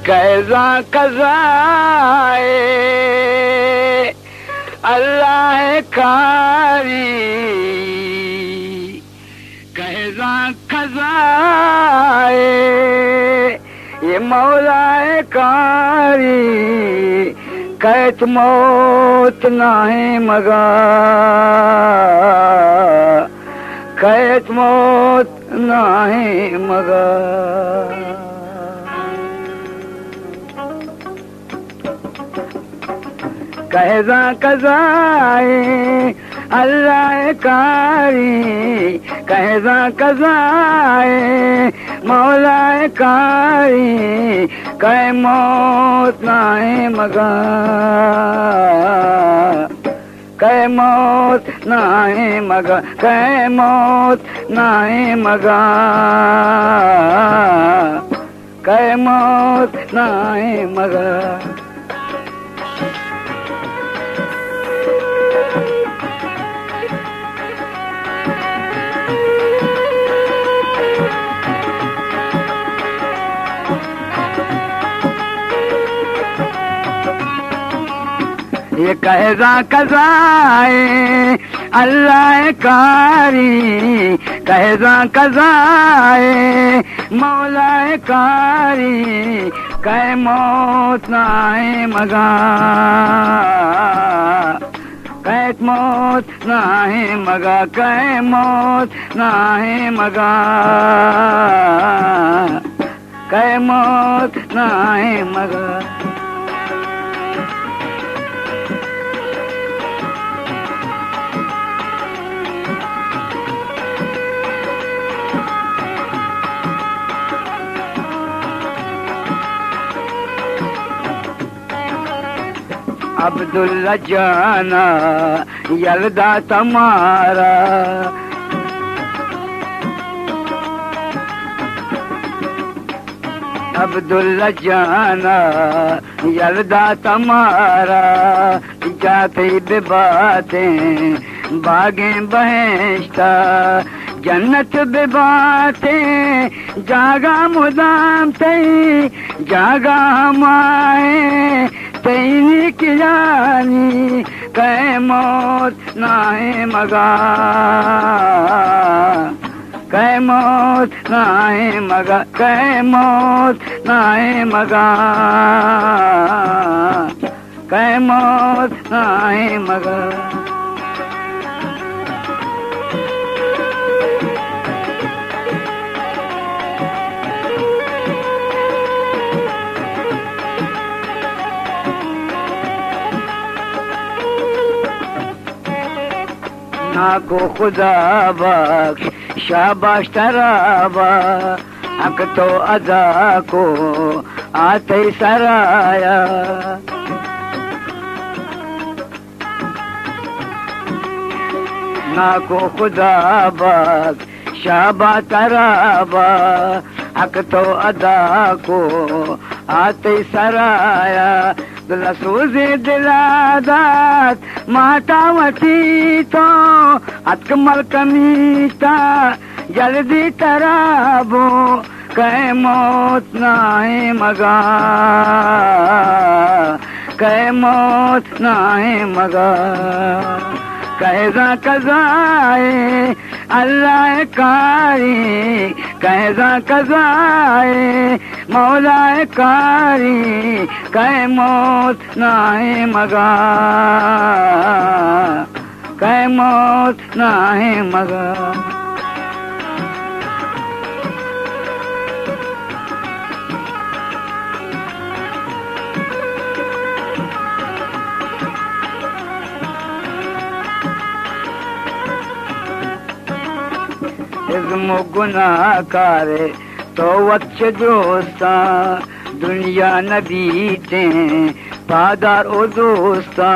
कैसा कज़ाए अल्लाह कारी, कैसा कज़ाए ये मौलाए कारी। कैत मौत नाहे मगा, कैत मौत नाहे मगा। कैसा कज़ाए अल्लाह कारी, कैसा कज़ाए मौलाए कारी। कै मौत नाहे मगा, कै मौत नाहे मगा, कै मौत नाहे मगा, कै मौत नाहे मगा। ये कैसा कज़ाए अल्लाह कारी, कैसा कज़ाए मौलाए कारी। कै मौत नाहे मगा, कैत मौत नाहे मगा, कै मौत नाहे मगा, कै मौत नाहे मगा। अब्दुल्ला जाना यलदा तमारा, अब्दुल्ला जाना यलदा तमारा। जाते बेबातें बागें बहश्ता, जन्नत बेबातें जागा मुदाम तई, जागा हमाए तैनी की जानी। कै मौत नाहे मगा, कै मौत नाहे मगा, कै मौत नाहे मगा, कै मौत नाहे मगा। ना को खुदा बख्श शाबाश तराबा, हक तो अदा को आते सराया। ना को खुदा बख्श शाबा तराबा, हक तो अदा को आते सराया। दिलसूज़े दिलादात माटावती तो अकमल कमीता जल्दी तराबो। कै मौत नाहे मगा, कै मौत नाहे मगा। कैसा कज़ाए अल्लाह कारी, कैसा कज़ाए मौलाए कारी। कै मौत नाहे मगा, कै मौत नाहे मगा। इज़्म गुनाह करे तो वच्च दोस्ता, दुनिया न बीते पादार ओ दोस्ता।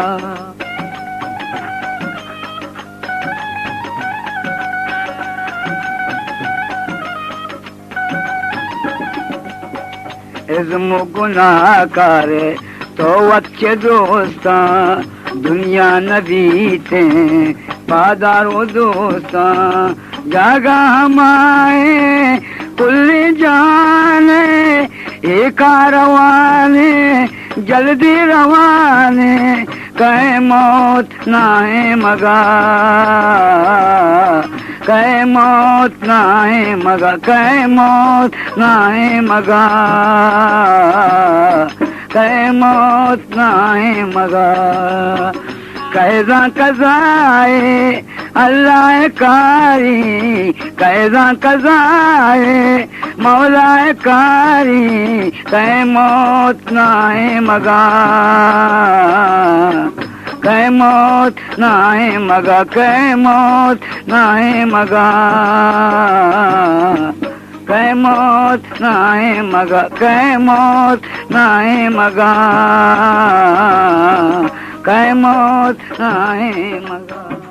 इज़्म गुनाह करे तो वच्च दोस्ता, दुनिया न बीते पादार ओ दोस्ता। जागा हमारे कुल जाने एका रवाने जल्दी रवाने कहे मौत नाहे मगा कहे मौत नाहे मगा कहे मौत नाहे मगा कहे मौत नाहे मगा कैसा कज़ाए अल्लाह कारी कैसा कज़ाए मौला कारी कहे मौत नाहे मगा कहे मौत नाहे मगा कहे मौत नाहे मगा कहे मौत नाहे मगा कहे मौत नाहे मगा कहे मौत नाहे मगा।